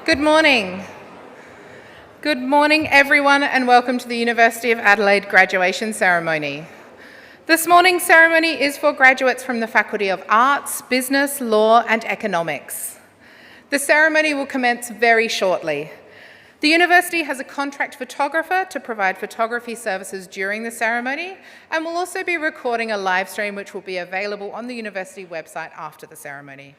Good morning. Good morning, everyone, and welcome to the University of Adelaide graduation ceremony. This morning's ceremony is for graduates from the Faculty of Arts, Business, Law, and Economics. The ceremony will commence very shortly. The university has a contract photographer to provide photography services during the ceremony, and will also be recording a live stream which will be available on the university website after the ceremony.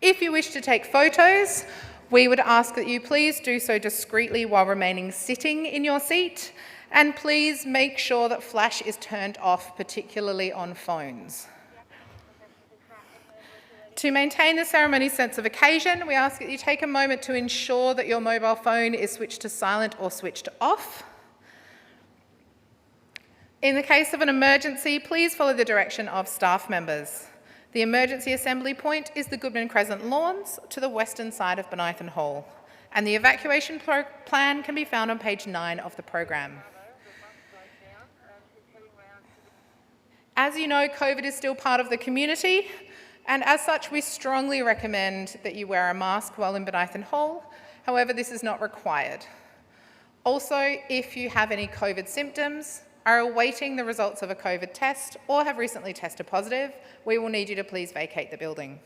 If you wish to take photos, we would ask that you please do so discreetly while remaining sitting in your seat, and please make sure that flash is turned off, particularly on phones. To maintain the ceremony's sense of occasion, we ask that you take a moment to ensure that your mobile phone is switched to silent or switched off. In the case of an emergency, please follow the direction of staff members. The emergency assembly point is the Goodman Crescent Lawns to the western side of Bonython Hall, and the evacuation plan can be found on page 9 of the program. As you know, COVID is still part of the community, and as such, we strongly recommend that you wear a mask while in Bonython Hall. However, this is not required. Also, if you have any COVID symptoms, are awaiting the results of a COVID test, or have recently tested positive, we will need you to please vacate the building.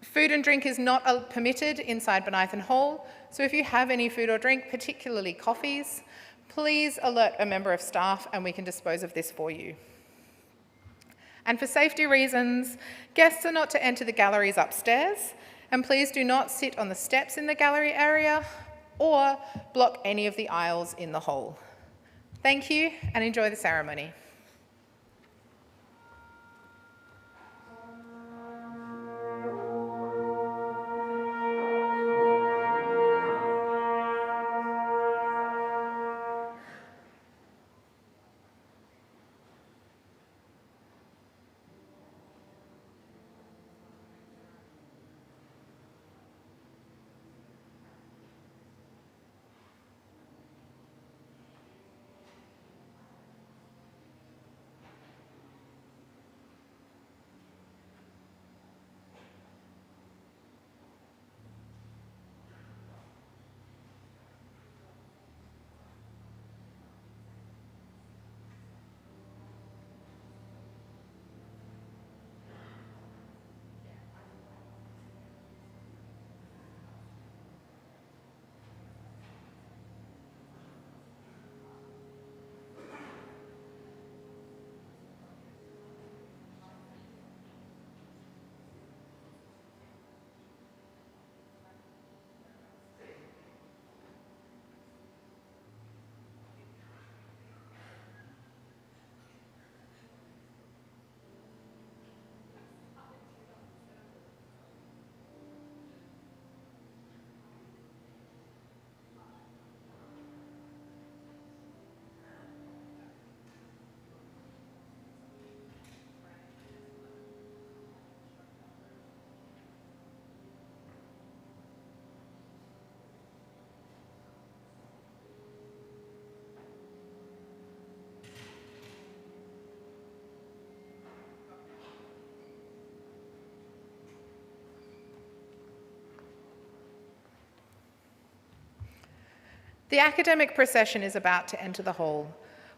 Food and drink is not permitted inside Bonython Hall, so if you have any food or drink, particularly coffees, please alert a member of staff and we can dispose of this for you. And for safety reasons, guests are not to enter the galleries upstairs, and please do not sit on the steps in the gallery area or block any of the aisles in the hall. Thank you, and enjoy the ceremony. The Academic Procession is about to enter the hall.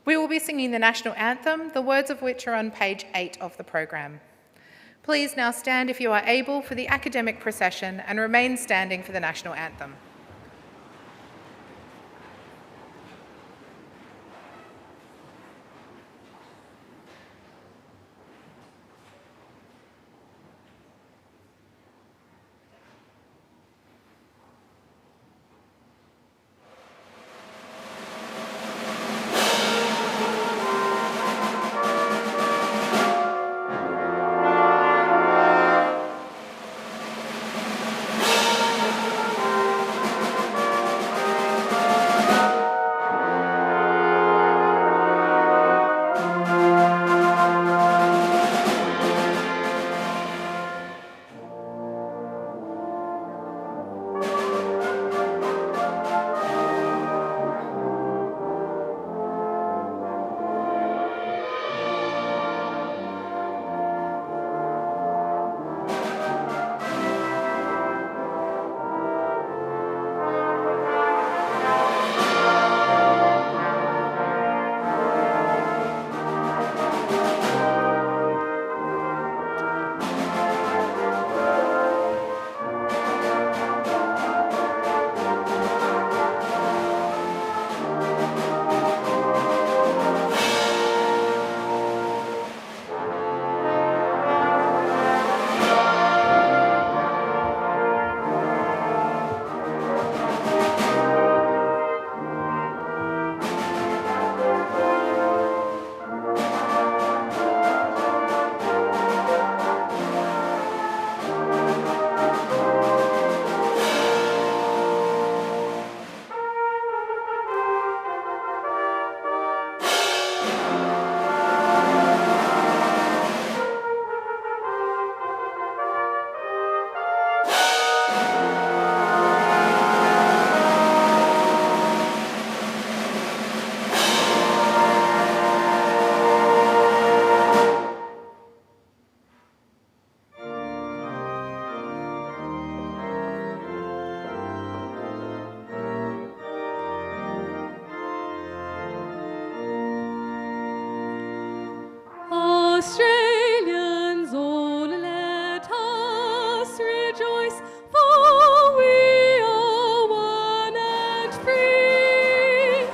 We will be singing the National Anthem, the words of which are on page 8 of the program. Please now stand if you are able for the Academic Procession and remain standing for the National Anthem. Australians all let us rejoice, for we are one and free.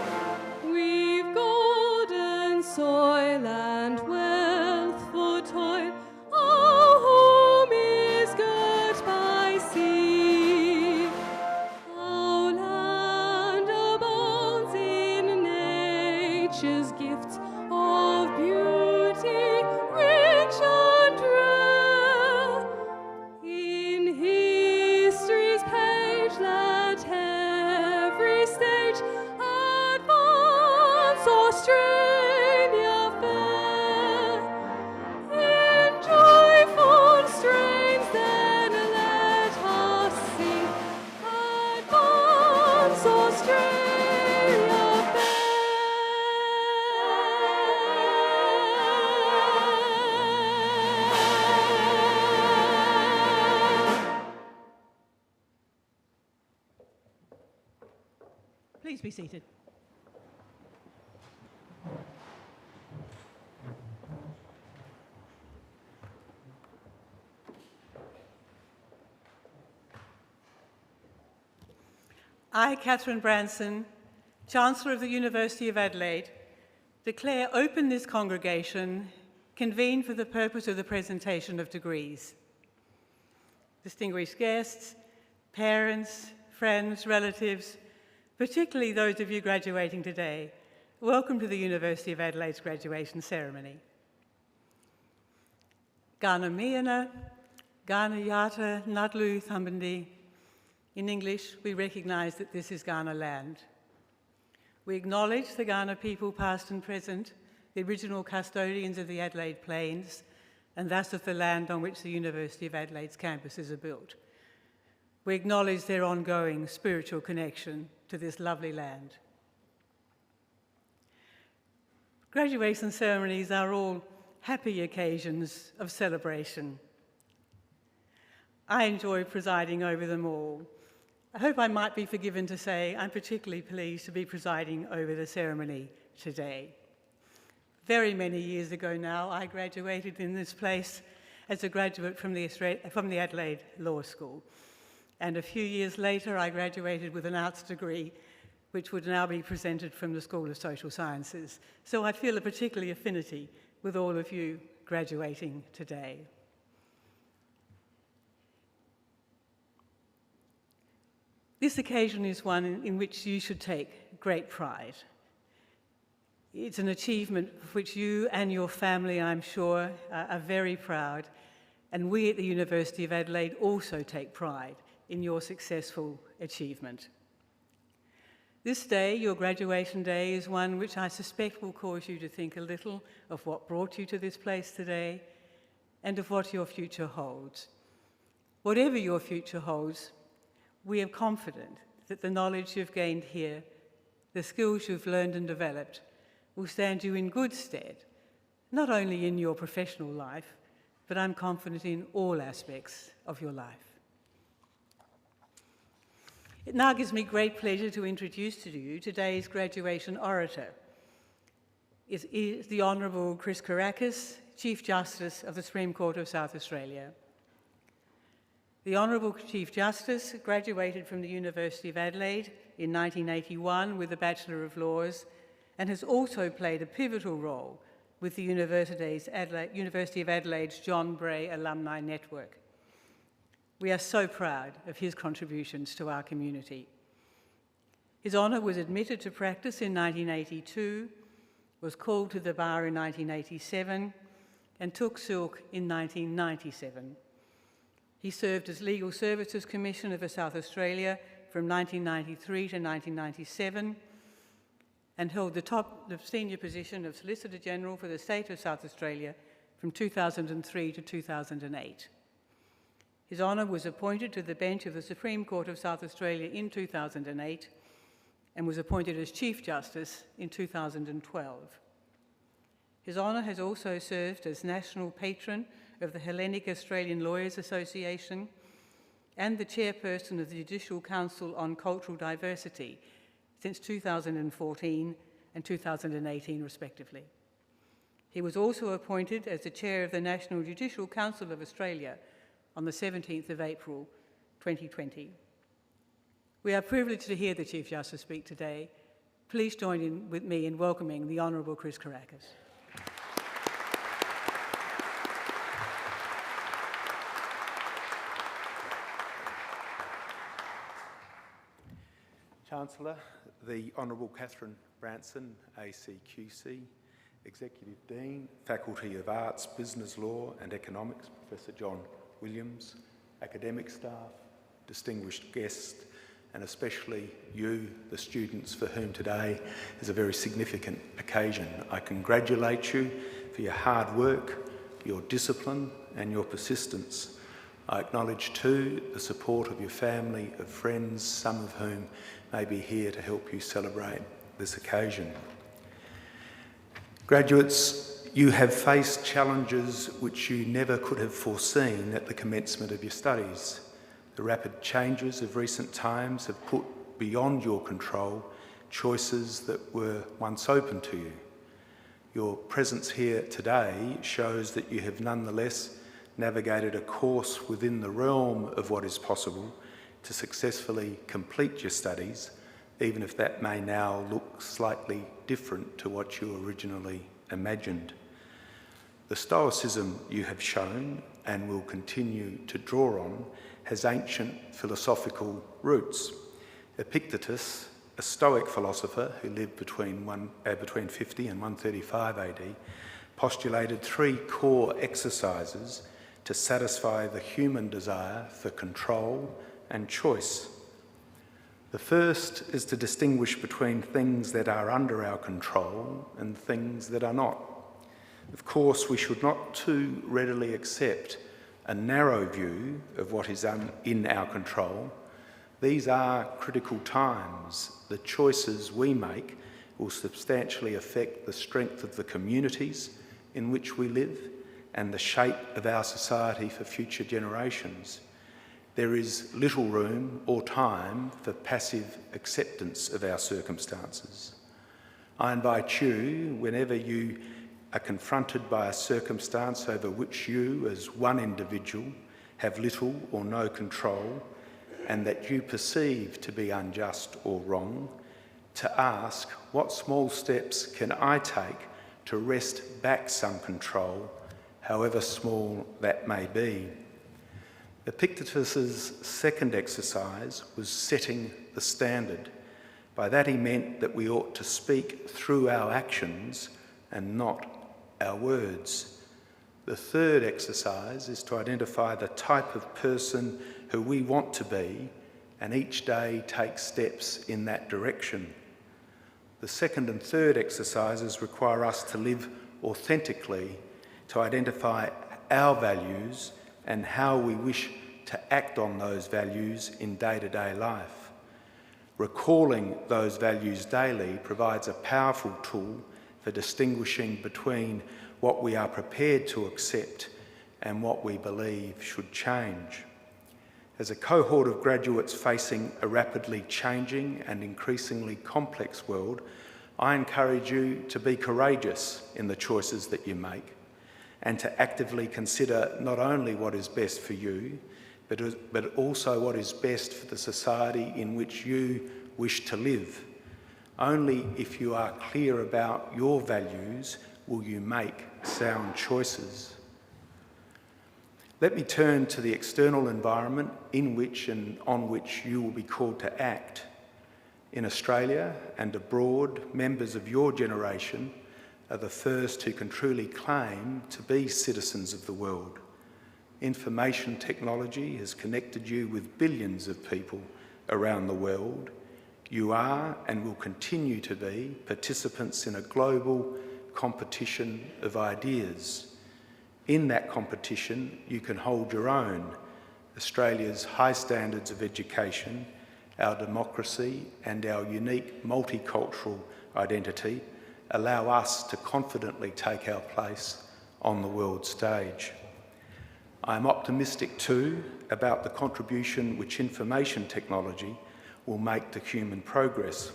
We've golden soil and wealth for toil, our home is girt by sea. Our land abounds in nature's gifts of beauty, rich and rare. In history's page let every stage advance Australia fair. In joyful strains then let us sing, advance Australia fair. Please be seated. I, Catherine Branson, Chancellor of the University of Adelaide, declare open this congregation convened for the purpose of the presentation of degrees. Distinguished guests, parents, friends, relatives, particularly those of you graduating today, welcome to the University of Adelaide's graduation ceremony. Gana Miana, Gana Yata Nadlu Thambandi. In English, we recognise that this is Ghana land. We acknowledge the Ghana people, past and present, the original custodians of the Adelaide Plains, and thus of the land on which the University of Adelaide's campuses are built. We acknowledge their ongoing spiritual connection to this lovely land. Graduation ceremonies are all happy occasions of celebration. I enjoy presiding over them all. I hope I might be forgiven to say I'm particularly pleased to be presiding over the ceremony today. Very many years ago now, I graduated in this place as a graduate from the Adelaide Law School. And a few years later, I graduated with an arts degree, which would now be presented from the School of Social Sciences. So I feel a particular affinity with all of you graduating today. This occasion is one in which you should take great pride. It's an achievement of which you and your family, I'm sure, are very proud, and we at the University of Adelaide also take pride in your successful achievement. This day, your graduation day, is one which I suspect will cause you to think a little of what brought you to this place today and of what your future holds. Whatever your future holds, we are confident that the knowledge you've gained here, the skills you've learned and developed, will stand you in good stead, not only in your professional life, but I'm confident in all aspects of your life. It now gives me great pleasure to introduce to you today's graduation orator. It is the Honourable Chris Caracas, Chief Justice of the Supreme Court of South Australia. The Honourable Chief Justice graduated from the University of Adelaide in 1981 with a Bachelor of Laws and has also played a pivotal role with the University of Adelaide's John Bray Alumni Network. We are so proud of his contributions to our community. His Honour was admitted to practice in 1982, was called to the bar in 1987, and took silk in 1997. He served as Legal Services Commissioner for South Australia from 1993 to 1997 and held the senior position of Solicitor General for the State of South Australia from 2003 to 2008. His Honour was appointed to the bench of the Supreme Court of South Australia in 2008 and was appointed as Chief Justice in 2012. His Honour has also served as National Patron of the Hellenic Australian Lawyers Association and the Chairperson of the Judicial Council on Cultural Diversity since 2014 and 2018 respectively. He was also appointed as the Chair of the National Judicial Council of Australia on the 17th of April 2020. We are privileged to hear the Chief Justice speak today. Please join in with me in welcoming the Honourable Chris Caracas. Chancellor, the Honourable Catherine Branson, ACQC, Executive Dean, Faculty of Arts, Business Law and Economics, Professor John Williams, academic staff, distinguished guests, and especially you, the students, for whom today is a very significant occasion. I congratulate you for your hard work, your discipline and your persistence. I acknowledge too the support of your family, of friends, some of whom may be here to help you celebrate this occasion. Graduates, you have faced challenges which you never could have foreseen at the commencement of your studies. The rapid changes of recent times have put beyond your control choices that were once open to you. Your presence here today shows that you have nonetheless navigated a course within the realm of what is possible to successfully complete your studies, even if that may now look slightly different to what you originally imagined. The stoicism you have shown and will continue to draw on has ancient philosophical roots. Epictetus, a Stoic philosopher who lived between 50 and 135 AD, postulated three core exercises to satisfy the human desire for control and choice. The first is to distinguish between things that are under our control and things that are not. Of course, we should not too readily accept a narrow view of what is in our control. These are critical times. The choices we make will substantially affect the strength of the communities in which we live and the shape of our society for future generations. There is little room or time for passive acceptance of our circumstances. I invite you, whenever you are confronted by a circumstance over which you, as one individual, have little or no control, and that you perceive to be unjust or wrong, to ask, what small steps can I take to wrest back some control, however small that may be? Epictetus's second exercise was setting the standard. By that he meant that we ought to speak through our actions and not our words. The third exercise is to identify the type of person who we want to be and each day take steps in that direction. The second and third exercises require us to live authentically, to identify our values and how we wish to act on those values in day-to-day life. Recalling those values daily provides a powerful tool for distinguishing between what we are prepared to accept and what we believe should change. As a cohort of graduates facing a rapidly changing and increasingly complex world, I encourage you to be courageous in the choices that you make and to actively consider not only what is best for you, but also what is best for the society in which you wish to live. Only if you are clear about your values will you make sound choices. Let me turn to the external environment in which and on which you will be called to act. In Australia and abroad, members of your generation are the first who can truly claim to be citizens of the world. Information technology has connected you with billions of people around the world. You are and will continue to be participants in a global competition of ideas. In that competition, you can hold your own. Australia's high standards of education, our democracy and our unique multicultural identity allow us to confidently take our place on the world stage. I am optimistic too about the contribution which information technology will make to human progress.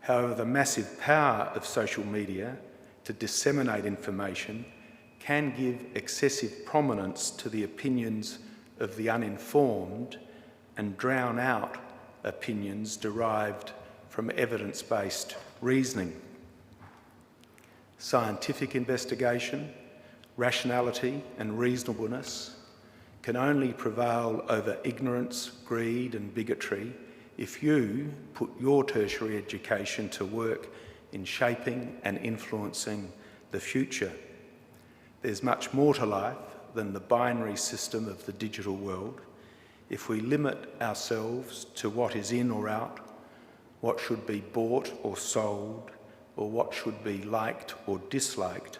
However, the massive power of social media to disseminate information can give excessive prominence to the opinions of the uninformed and drown out opinions derived from evidence-based reasoning. Scientific investigation, rationality and reasonableness can only prevail over ignorance, greed and bigotry if you put your tertiary education to work in shaping and influencing the future. There's much more to life than the binary system of the digital world. If we limit ourselves to what is in or out, what should be bought or sold, or what should be liked or disliked,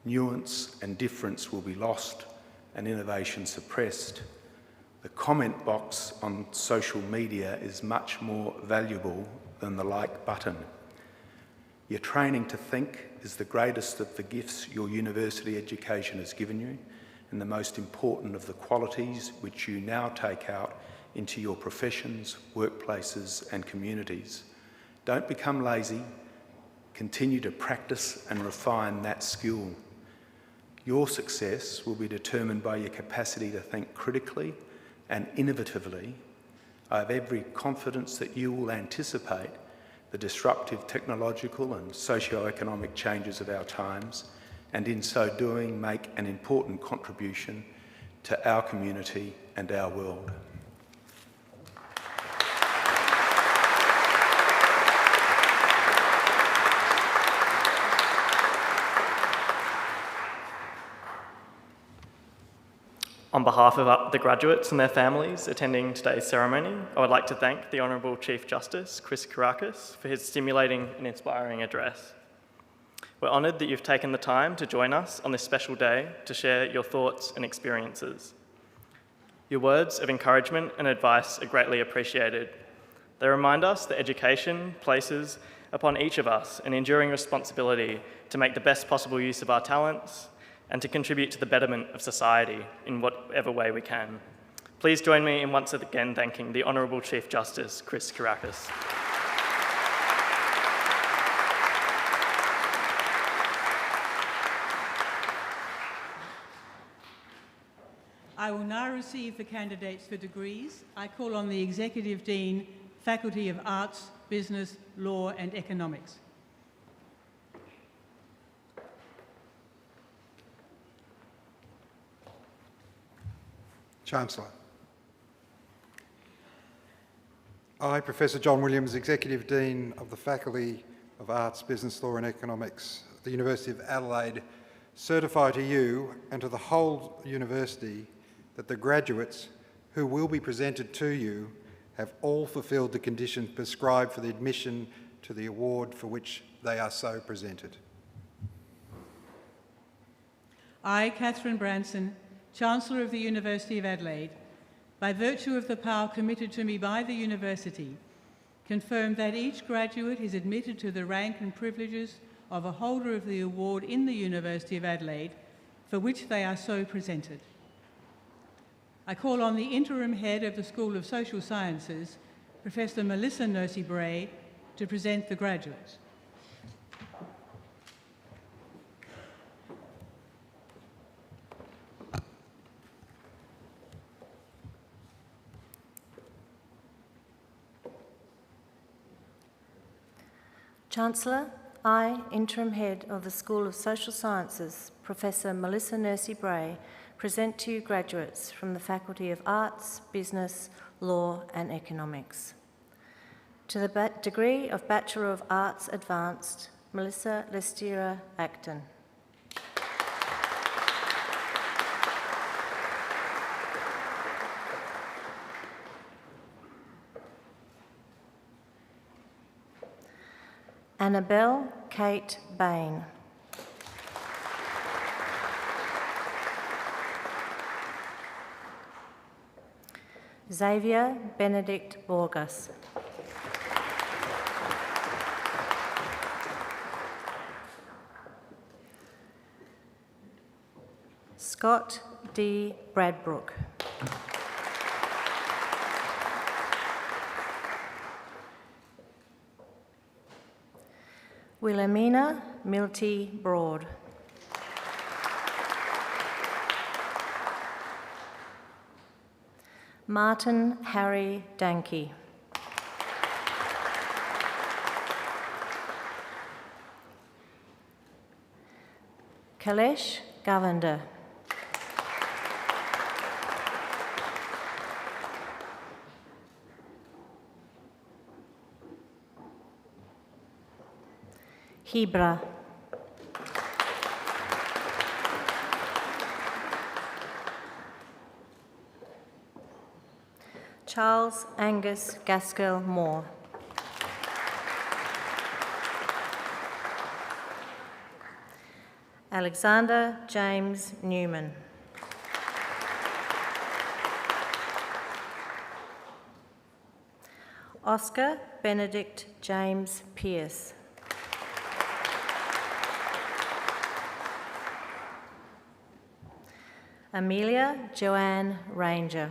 nuance and difference will be lost and innovation suppressed. The comment box on social media is much more valuable than the like button. Your training to think is the greatest of the gifts your university education has given you, and the most important of the qualities which you now take out into your professions, workplaces and communities. Don't become lazy. Continue to practice and refine that skill. Your success will be determined by your capacity to think critically and innovatively. I have every confidence that you will anticipate the disruptive technological and socio-economic changes of our times, and in so doing make an important contribution to our community and our world. On behalf of the graduates and their families attending today's ceremony, I would like to thank the Honourable Chief Justice, Chris Caracas, for his stimulating and inspiring address. We're honoured that you've taken the time to join us on this special day to share your thoughts and experiences. Your words of encouragement and advice are greatly appreciated. They remind us that education places upon each of us an enduring responsibility to make the best possible use of our talents and to contribute to the betterment of society in whatever way we can. Please join me in once again thanking the Honourable Chief Justice, Chris Caracas. I will now receive the candidates for degrees. I call on the Executive Dean, Faculty of Arts, Business, Law and Economics. Chancellor. I, Professor John Williams, Executive Dean of the Faculty of Arts, Business, Law and Economics at the University of Adelaide, certify to you and to the whole university that the graduates who will be presented to you have all fulfilled the conditions prescribed for the admission to the award for which they are so presented. I, Catherine Branson, Chancellor of the University of Adelaide, by virtue of the power committed to me by the University, confirm that each graduate is admitted to the rank and privileges of a holder of the award in the University of Adelaide, for which they are so presented. I call on the Interim Head of the School of Social Sciences, Professor Melissa Nursey-Bray, to present the graduates. Chancellor, I, Interim Head of the School of Social Sciences, Professor Melissa Nursey-Bray, present to you graduates from the Faculty of Arts, Business, Law and Economics. To the degree of Bachelor of Arts Advanced, Melissa Lestira Acton. Annabelle Kate Bain. Xavier Benedict Borgas. Scott D. Bradbrook. Wilhelmina Milty Broad. Martin Harry Danke. Kalesh Govender. Hebra. Charles Angus Gaskell Moore. Alexander James Newman. Oscar Benedict James Pierce. Amelia Joanne Ranger.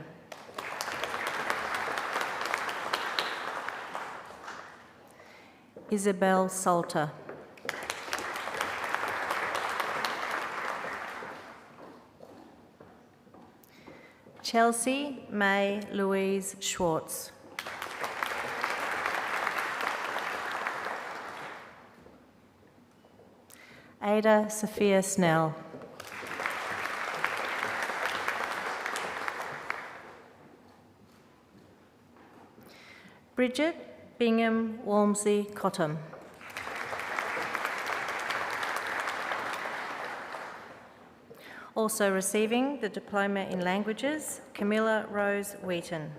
Isabel Salter. Chelsea May Louise Schwartz. Ada Sophia Snell. Bridget Bingham Walmsley Cottam. Also receiving the Diploma in Languages, Camilla Rose Wheaton.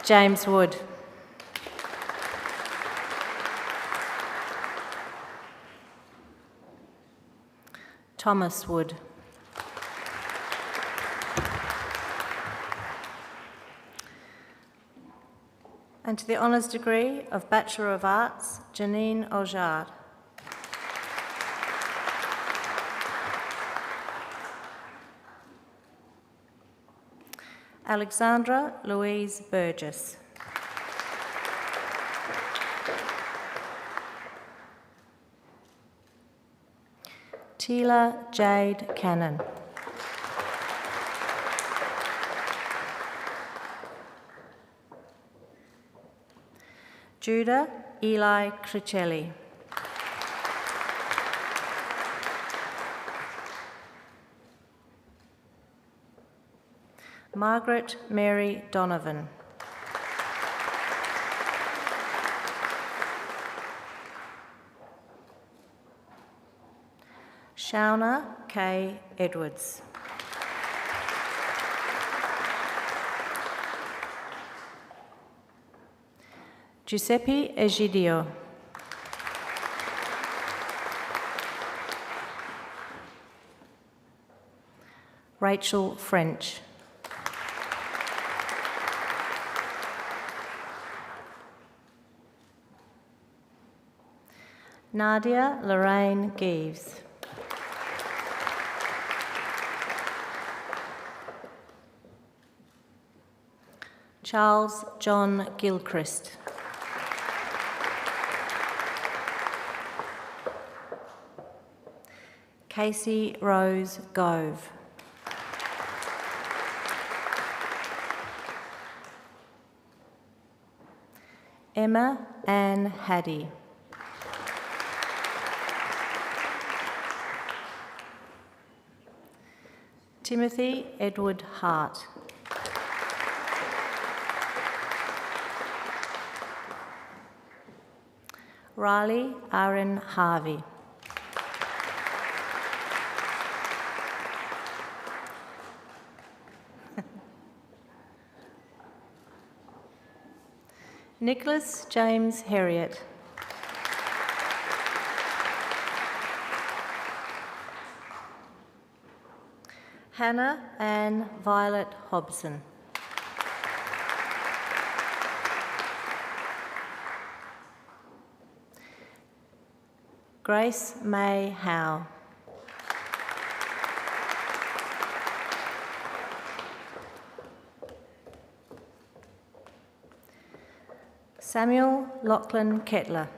James Wood. Thomas Wood. And to the honours degree of Bachelor of Arts, Janine Aujard. Alexandra Louise Burgess. Tila Jade Cannon. Judah Eli Cricelli. Margaret Mary Donovan. Shauna K. Edwards. Giuseppe Egidio. Rachel French. Nadia Lorraine Geeves. Charles John Gilchrist. Casey Rose Gove. Emma Ann Haddy. Timothy Edward Hart. Riley Aaron Harvey. Nicholas James Herriot. Hannah Ann Violet Hobson. Grace May Howe. Samuel Lachlan Kettler.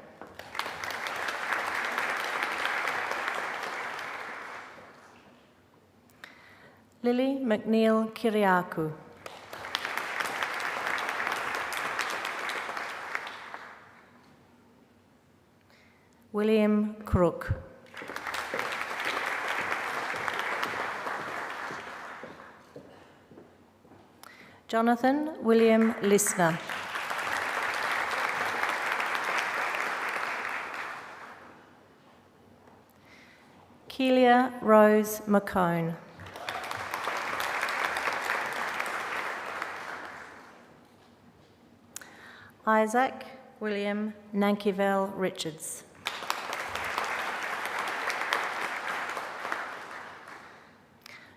Lily McNeil Kiriakou. William Crook. Jonathan William Listner. Keelia Rose McCone. Isaac William Nankivel Richards.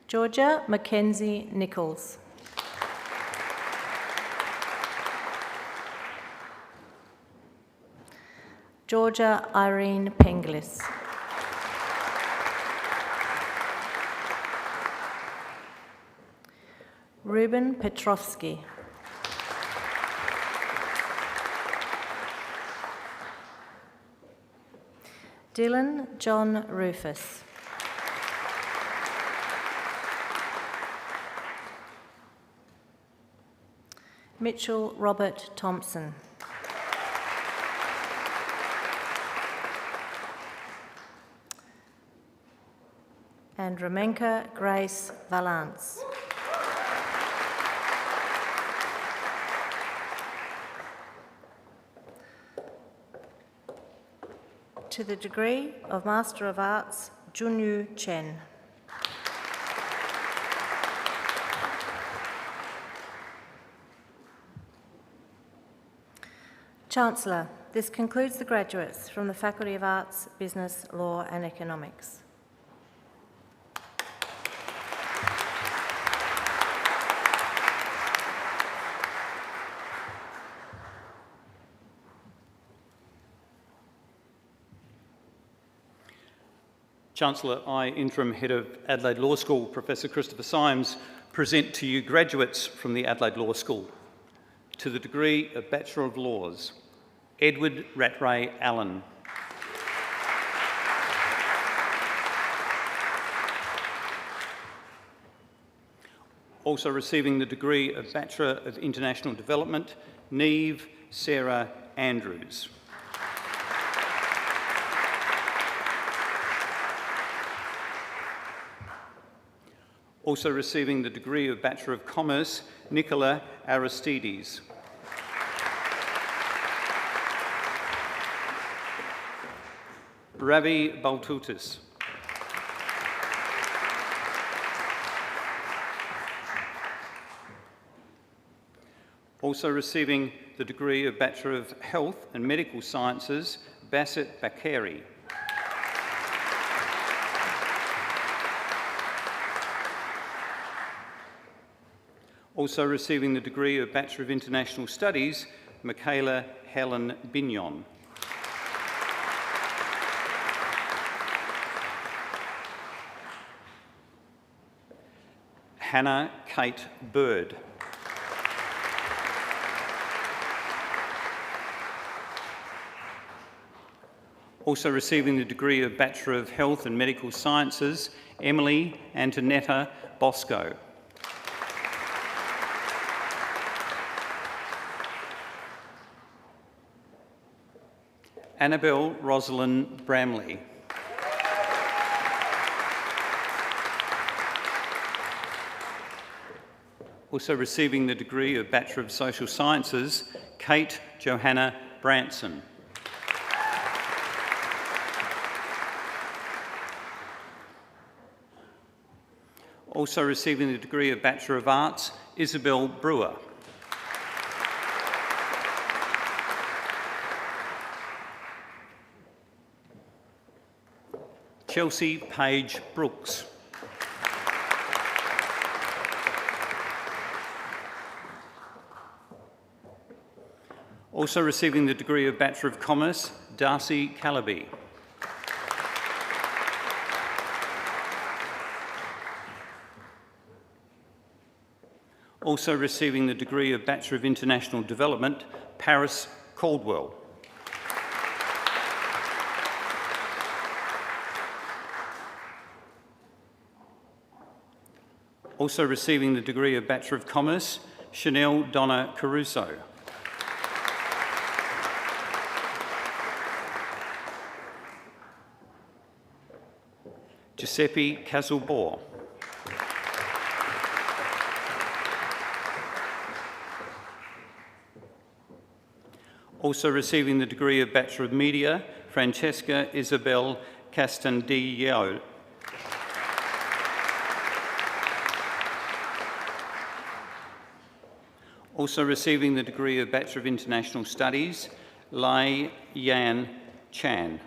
Georgia Mackenzie Nichols. Georgia Irene Penglis. Ruben Petrovsky. Dylan John Rufus. Mitchell Robert Thompson. And Ramenka Grace Valance. To the degree of Master of Arts, Junyu Chen. Chancellor, this concludes the graduates from the Faculty of Arts, Business, Law and Economics. Chancellor, I, Interim Head of Adelaide Law School, Professor Christopher Symes, present to you graduates from the Adelaide Law School. To the degree of Bachelor of Laws, Edward Rattray Allen. Also receiving the degree of Bachelor of International Development, Neve Sarah Andrews. Also receiving the degree of Bachelor of Commerce, Nicola Aristides. Ravi Baltutis. Also receiving the degree of Bachelor of Health and Medical Sciences, Basit Bakari. Also receiving the degree of Bachelor of International Studies, Michaela Helen Bignon. Hannah Kate Bird. Also receiving the degree of Bachelor of Health and Medical Sciences, Emily Antonetta Bosco. Annabelle Rosalind Bramley. Also receiving the degree of Bachelor of Social Sciences, Kate Johanna Branson. Also receiving the degree of Bachelor of Arts, Isabel Brewer. Chelsea Page Brooks. Also receiving the degree of Bachelor of Commerce, Darcy Calaby. Also receiving the degree of Bachelor of International Development, Paris Caldwell. Also receiving the degree of Bachelor of Commerce, Chanel Donna Caruso. Giuseppe Casalbor. Also receiving the degree of Bachelor of Media, Francesca Isabel Castandillo. Also receiving the degree of Bachelor of International Studies, Lai Yan Chan.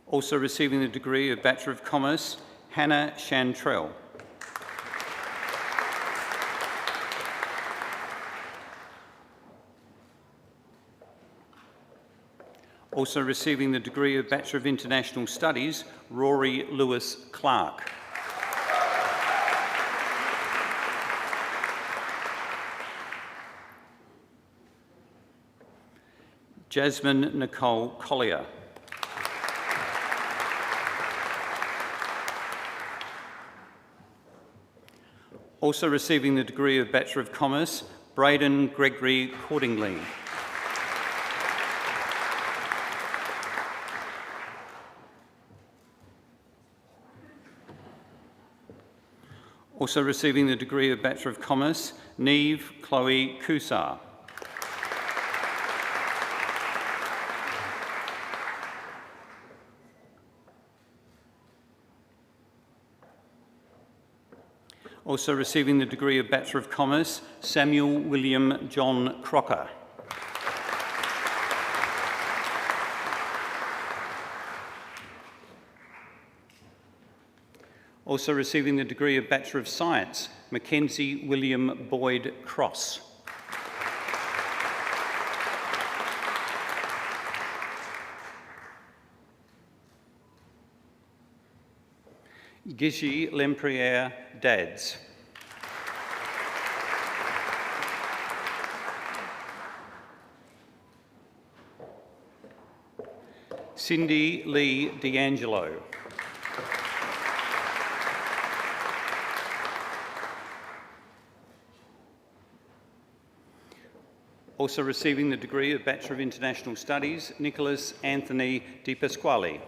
Also receiving the degree of Bachelor of Commerce, Hannah Chantrell. Also receiving the degree of Bachelor of International Studies, Rory Lewis Clark. Jasmine Nicole Collier. Also receiving the degree of Bachelor of Commerce, Braden Gregory Cordingley. Also receiving the degree of Bachelor of Commerce, Neve Chloe Kusar. Also receiving the degree of Bachelor of Commerce, Samuel William John Crocker. Also receiving the degree of Bachelor of Science, Mackenzie William Boyd Cross. Gishi Lempriere Dads. Cindy Lee D'Angelo. Also receiving the degree of Bachelor of International Studies, Nicholas Anthony Di Pasquale.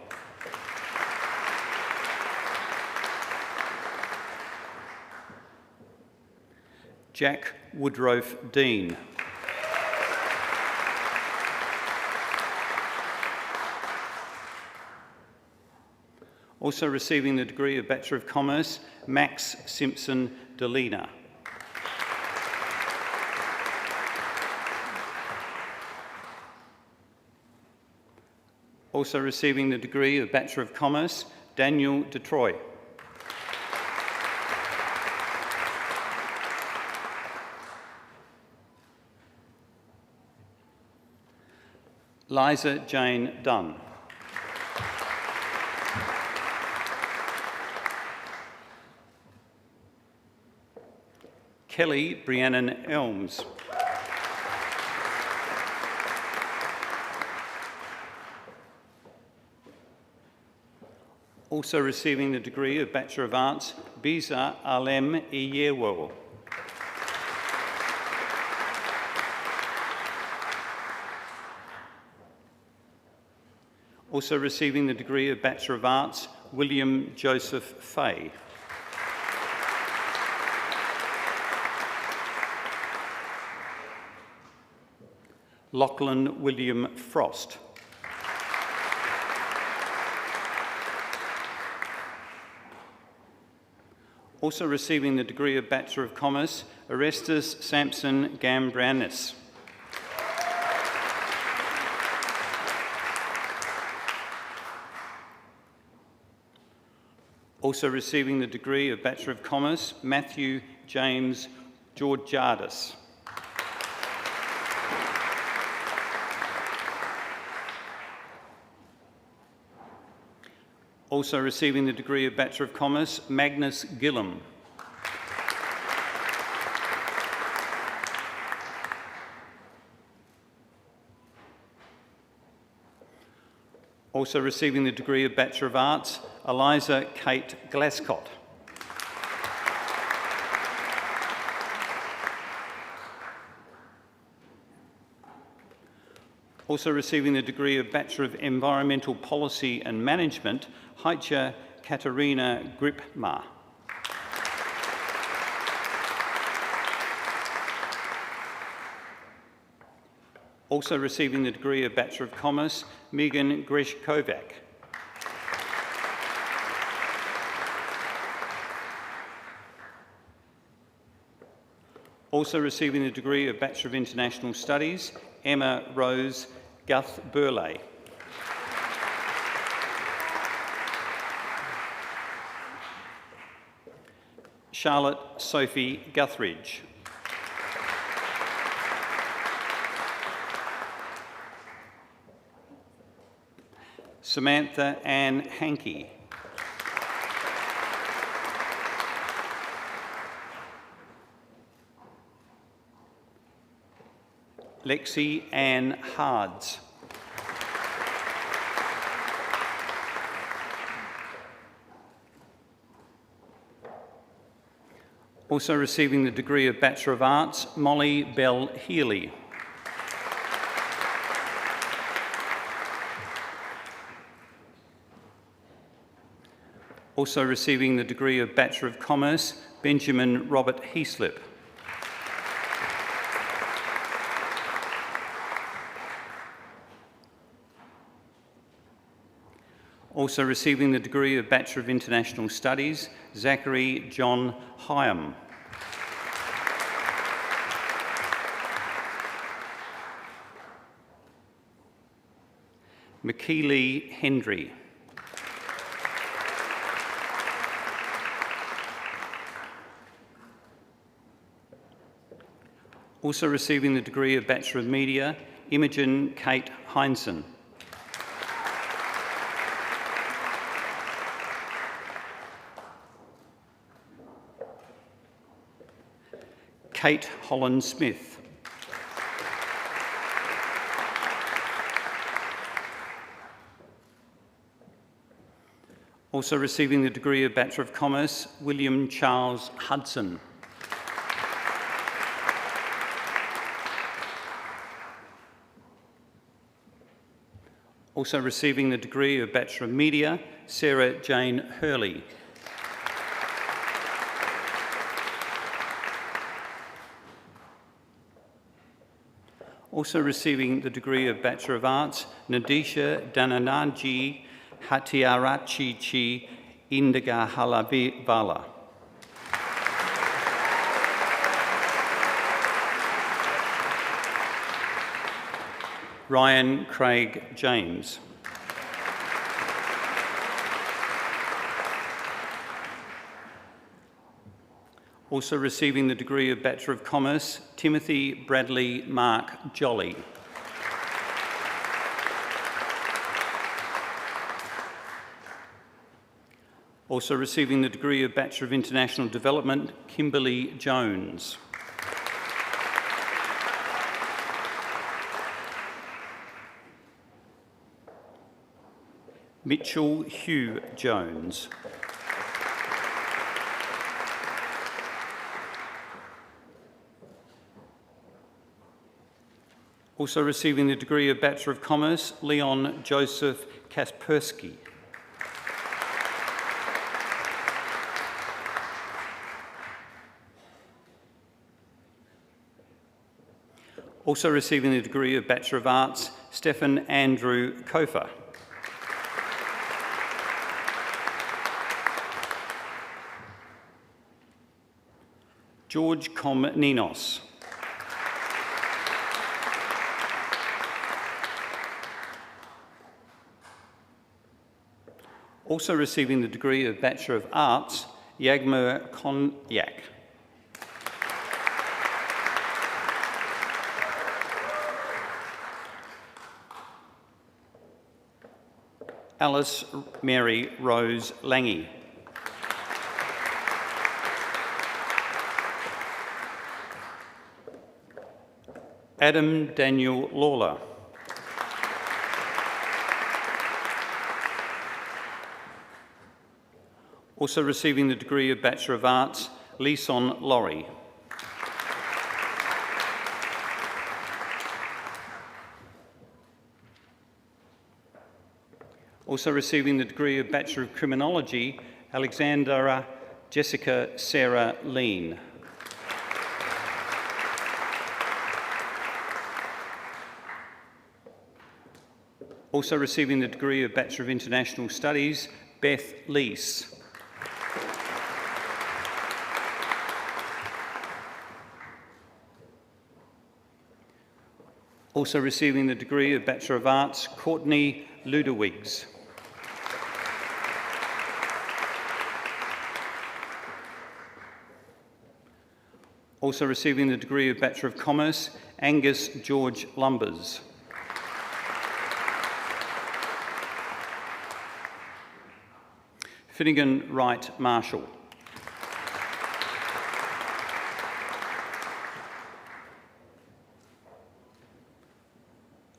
Jack Woodrow Dean. Also receiving the degree of Bachelor of Commerce, Max Simpson Delena. Also receiving the degree of Bachelor of Commerce, Daniel Detroit. Liza Jane Dunn. Kelly Briannan Elms. Also receiving the degree of Bachelor of Arts, Biza Alem Iyewo. Also receiving the degree of Bachelor of Arts, William Joseph Fay. Lachlan William Frost. Also receiving the degree of Bachelor of Commerce, Orestes Sampson Gambranis. Also receiving the degree of Bachelor of Commerce, Matthew James Georgiadis. Also receiving the degree of Bachelor of Commerce, Magnus Gillam. Also receiving the degree of Bachelor of Arts, Eliza Kate Glascott. Also receiving the degree of Bachelor of Environmental Policy and Management, Heitja Katarina Gripma. Also receiving the degree of Bachelor of Commerce, Megan Grishkovac. Also receiving the degree of Bachelor of International Studies, Emma Rose Guth-Burley. Charlotte Sophie Guthridge. Samantha Ann Hankey. Lexi Ann Hards. Also receiving the degree of Bachelor of Arts, Molly Bell Healy. Also receiving the degree of Bachelor of Commerce, Benjamin Robert Heaslip. Also receiving the degree of Bachelor of International Studies, Zachary John Hyam. McKeely Hendry. Also receiving the degree of Bachelor of Media, Imogen Kate Heinsohn. Kate Holland-Smith. Also receiving the degree of Bachelor of Commerce, William Charles Hudson. Also receiving the degree of Bachelor of Media, Sarah Jane Hurley. Also receiving the degree of Bachelor of Arts, Nadisha Danananji Hatiarachichi Indagahalavala. Ryan Craig James. Also receiving the degree of Bachelor of Commerce, Timothy Bradley Mark Jolly. Also receiving the degree of Bachelor of International Development, Kimberly Jones. Mitchell Hugh Jones. Also receiving the degree of Bachelor of Commerce, Leon Joseph Kaspersky. Also receiving the degree of Bachelor of Arts, Stephen Andrew Kofer. George Komninos. Also receiving the degree of Bachelor of Arts, Yagmur Konyak. Alice Mary Rose Lange. Adam Daniel Lawler. Also receiving the degree of Bachelor of Arts, Leeson Laurie. Also receiving the degree of Bachelor of Criminology, Alexandra Jessica Sarah Lean. Also receiving the degree of Bachelor of International Studies, Beth Leese. Also receiving the degree of Bachelor of Arts, Courtney Ludewigs. Also receiving the degree of Bachelor of Commerce, Angus George Lumbers. Finnegan Wright Marshall.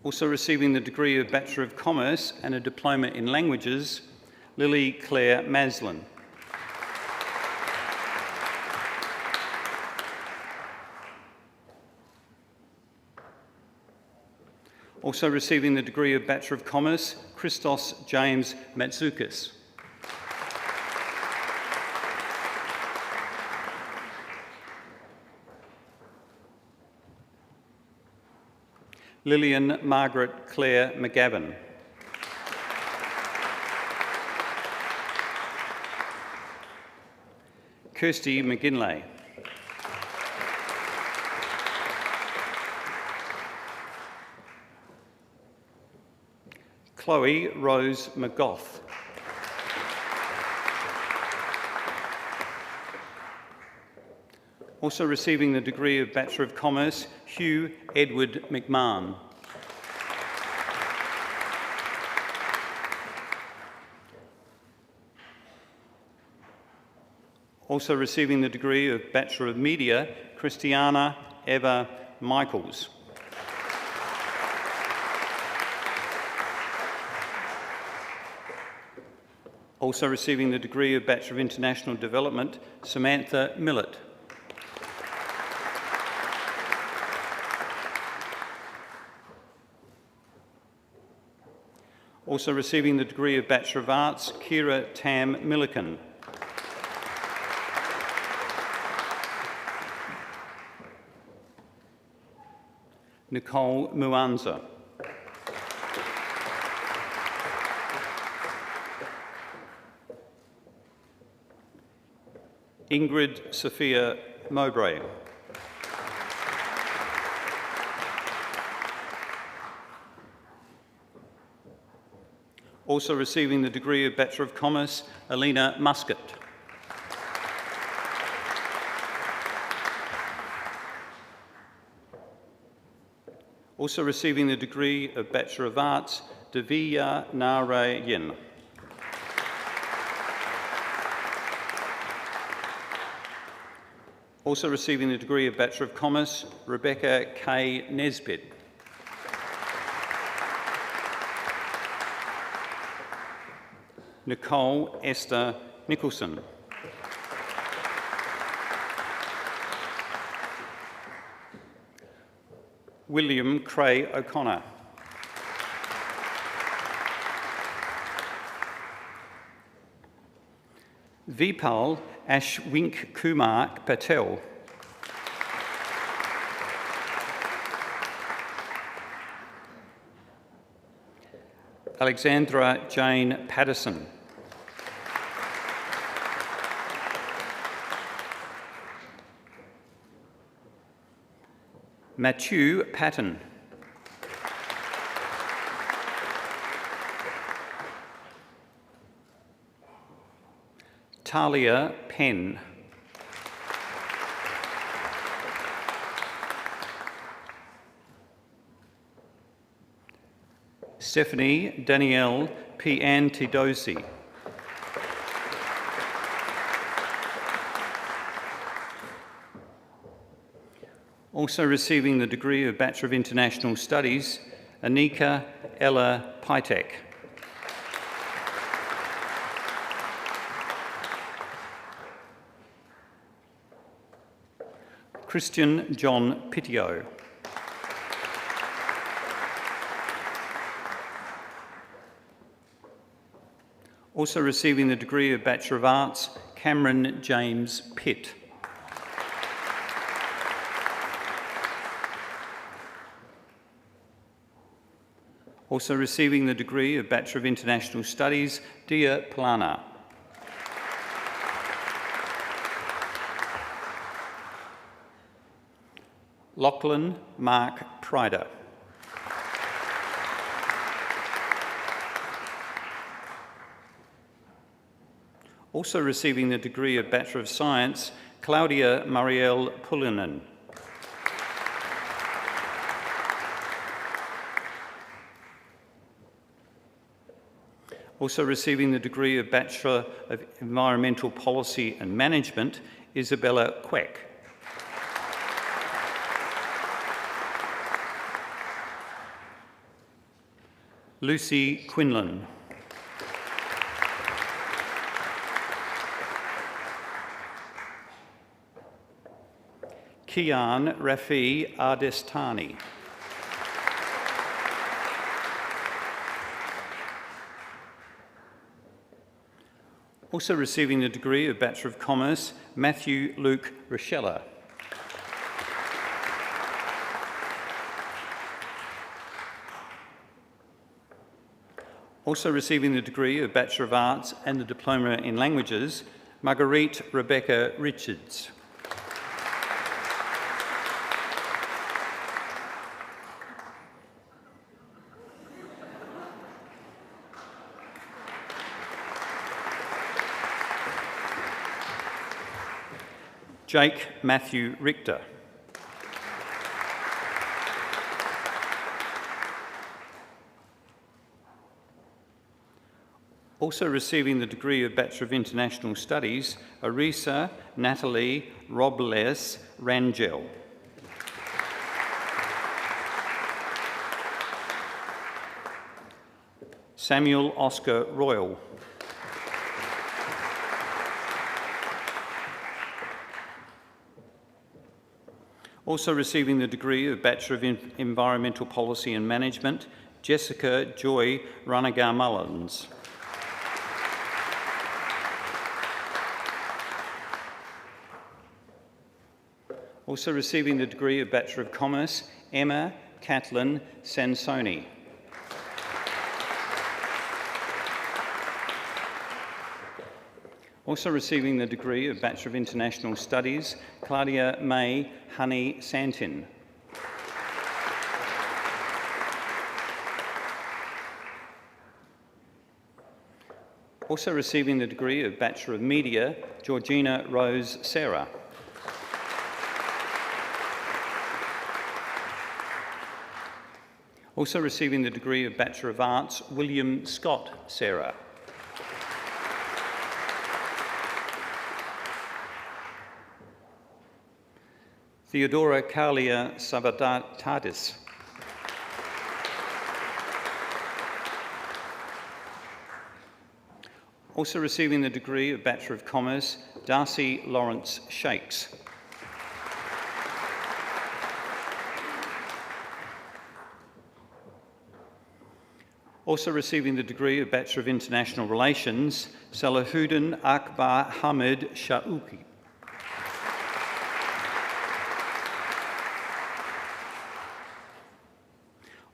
Also receiving the degree of Bachelor of Commerce and a Diploma in Languages, Lily Claire Maslin. Also receiving the degree of Bachelor of Commerce, Christos James Matsoukis. Lillian Margaret Claire McGavin. Kirsty McGinlay. Chloe Rose McGough. Also receiving the degree of Bachelor of Commerce, Hugh Edward McMahon. Also receiving the degree of Bachelor of Media, Christiana Eva Michaels. Also receiving the degree of Bachelor of International Development, Samantha Millett. Also receiving the degree of Bachelor of Arts, Kira Tam Milliken. Nicole Muanza. Ingrid Sophia Mowbray. Also receiving the degree of Bachelor of Commerce, Alina Muscat. Also receiving the degree of Bachelor of Arts, Divya Narayan. Also receiving the degree of Bachelor of Commerce, Rebecca K. Nesbitt. Nicole Esther Nicholson. William Cray O'Connor. Vipal Ashwink Kumar Patel. Alexandra Jane Patterson. Matthew Patton. Talia Penn. Stephanie Danielle Piantidosi. Also receiving the degree of Bachelor of International Studies, Anika Ella Pitek. Christian John Pittio. Also receiving the degree of Bachelor of Arts, Cameron James Pitt. Also receiving the degree of Bachelor of International Studies, Dia Plana. Lachlan Mark Pryder. Also receiving the degree of Bachelor of Science, Claudia Marielle Pullinen. Also receiving the degree of Bachelor of Environmental Policy and Management, Isabella Queck. Lucy Quinlan. Kian Rafi Ardestani. Also receiving the degree of Bachelor of Commerce, Matthew Luke Rochella. Also receiving the degree of Bachelor of Arts and the Diploma in Languages, Marguerite Rebecca Richards. Jake Matthew Richter. Also receiving the degree of Bachelor of International Studies, Arisa Natalie Robles Rangel. Samuel Oscar Royal. Also receiving the degree of Bachelor of Environmental Policy and Management, Jessica Joy Ranagar Mullins. Also receiving the degree of Bachelor of Commerce, Emma Catlin Sansoni. Also receiving the degree of Bachelor of International Studies, Claudia May Honey Santin. Also receiving the degree of Bachelor of Media, Georgina Rose Serra. Also receiving the degree of Bachelor of Arts, William Scott Serra. Theodora Kalia Savadadis. Also receiving the degree of Bachelor of Commerce, Darcy Lawrence Shakes. Also receiving the degree of Bachelor of International Relations, Salahuddin Akbar Hamid Shauki.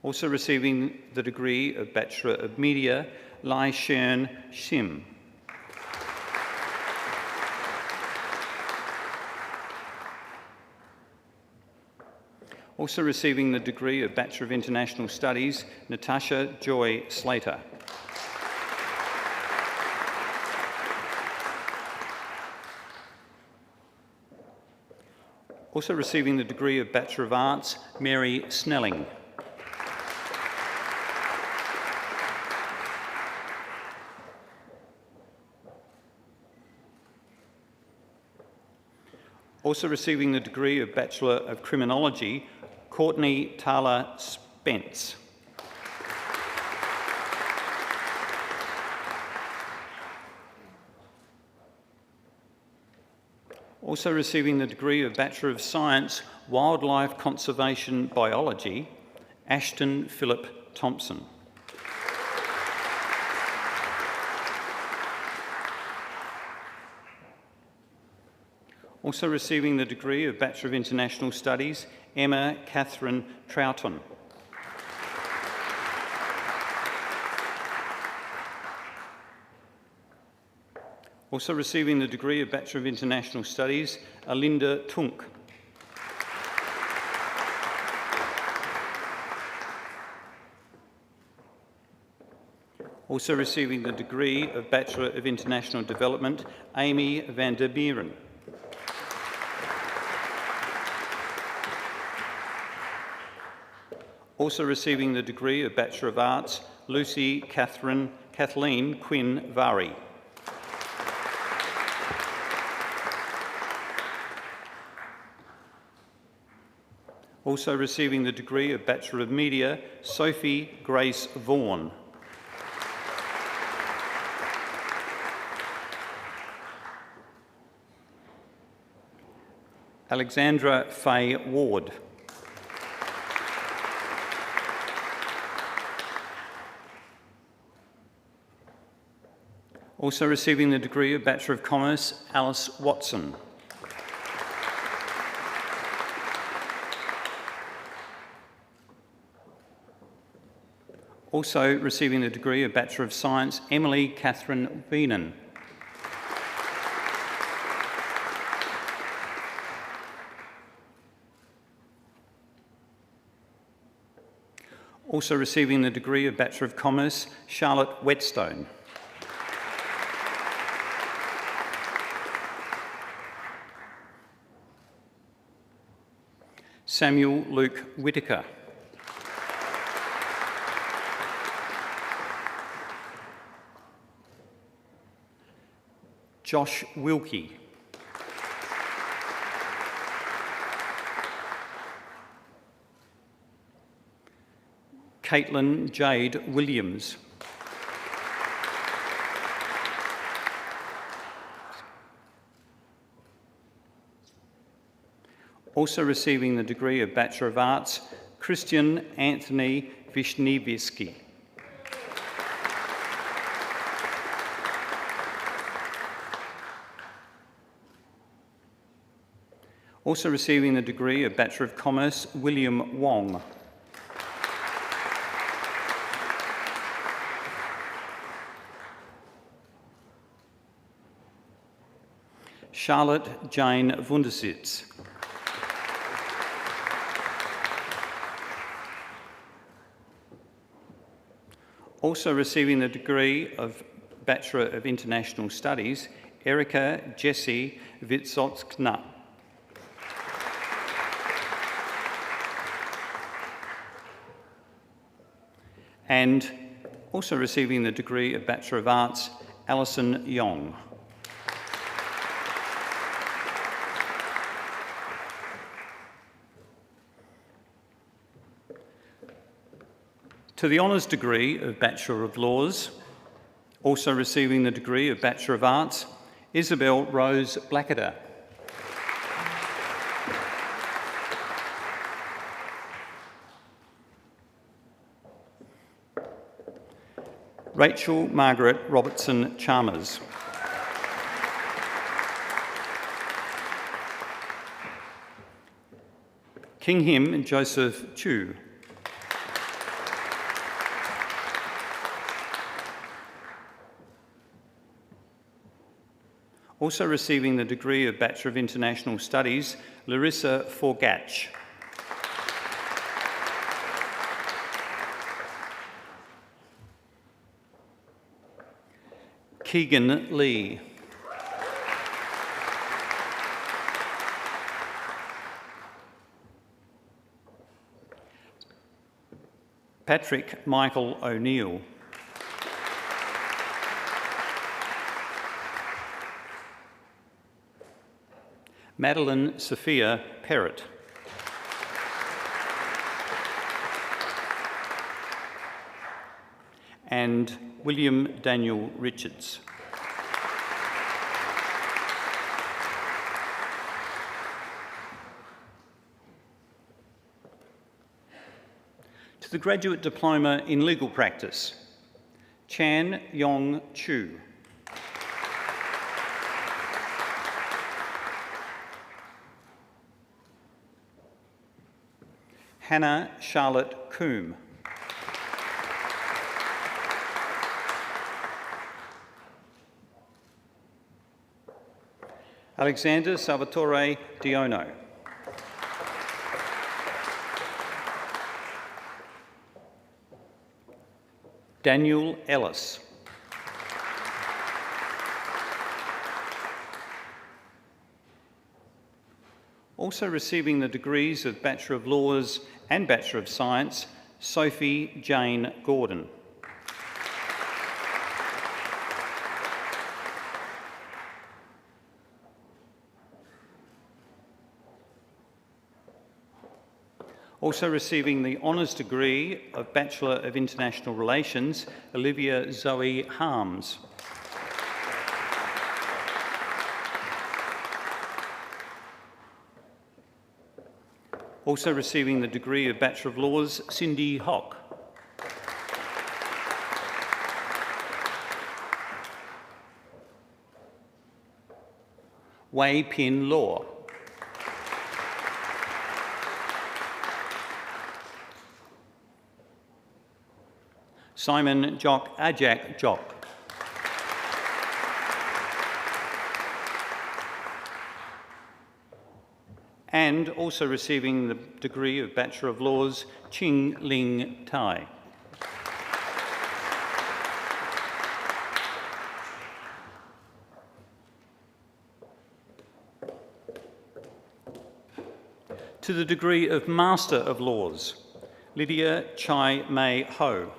Also receiving the degree of Bachelor of Media, Lai Shern Shim. Also receiving the degree of Bachelor of International Studies, Natasha Joy Slater. Also receiving the degree of Bachelor of Arts, Mary Snelling. Also receiving the degree of Bachelor of Criminology, Courtney Tala Spence. Also receiving the degree of Bachelor of Science, Wildlife Conservation Biology, Ashton Philip Thompson. Also receiving the degree of Bachelor of International Studies, Emma Catherine Troughton. Also receiving the degree of Bachelor of International Studies, Alinda Tunk. Also receiving the degree of Bachelor of International Development, Amy van der Bieren. Also receiving the degree of Bachelor of Arts, Lucy Kathleen Quinn Vari. Also receiving the degree of Bachelor of Media, Sophie Grace Vaughan. Alexandra Faye Ward. Also receiving the degree of Bachelor of Commerce, Alice Watson. Also receiving the degree of Bachelor of Science, Emily Catherine Beenan. Also receiving the degree of Bachelor of Commerce, Charlotte Whetstone. Samuel Luke Whitaker. Josh Wilkie. Caitlin Jade Williams. Also receiving the degree of Bachelor of Arts, Christian Anthony Vishnievsky. Also receiving the degree of Bachelor of Commerce, William Wong. Charlotte Jane Wundersitz. Also receiving the degree of Bachelor of International Studies, Erika Jessie Witzotskna. And also receiving the degree of Bachelor of Arts, Alison Yong. To the honours degree of Bachelor of Laws, also receiving the degree of Bachelor of Arts, Isabel Rose Blackadder. Rachel Margaret Robertson Chalmers. Kinghim Joseph Chu. Also receiving the degree of Bachelor of International Studies, Larissa Forgatch. Keegan Lee. Patrick Michael O'Neill. Madeline Sophia Perrott. And William Daniel Richards. To the Graduate Diploma in Legal Practice, Chan Yong Chu. Hannah Charlotte Coombe. Alexander Salvatore Diono. Daniel Ellis. Also receiving the degrees of Bachelor of Laws and Bachelor of Science, Sophie Jane Gordon. Also receiving the honours degree of Bachelor of International Relations, Olivia Zoe Harms. Also receiving the degree of Bachelor of Laws, Cindy Hock. Wei Pin Law. Simon Jock Ajak Jock. And also receiving the degree of Bachelor of Laws, Ching Ling Tai. To the degree of Master of Laws, Lydia Chai Mei Ho.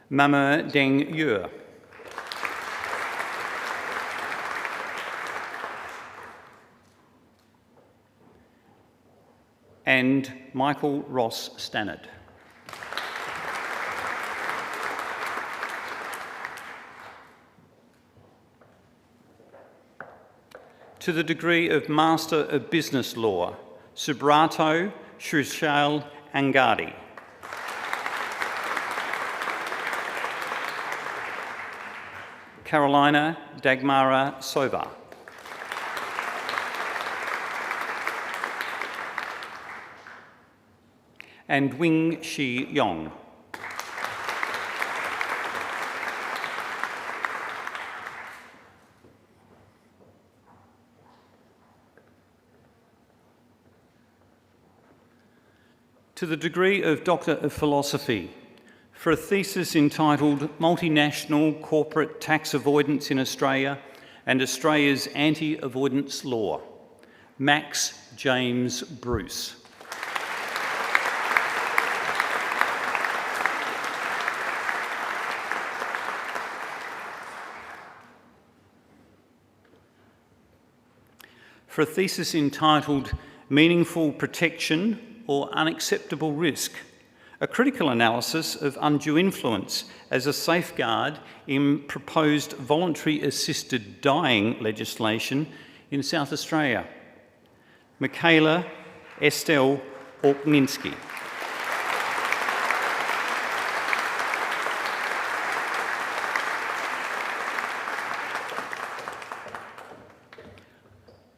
Mama Deng Yue. And Michael Ross Stannard. To the degree of Master of Business Law, Subrato Shushal Angadi. Carolina Dagmara Sova. And Wing Shi Yong. To the degree of Doctor of Philosophy, for a thesis entitled Multinational Corporate Tax Avoidance in Australia and Australia's Anti-Avoidance Law, Max James Bruce. For a thesis entitled Meaningful Protection or Unacceptable Risk, a critical analysis of undue influence as a safeguard in proposed voluntary assisted dying legislation in South Australia. Michaela Estelle Orkninski.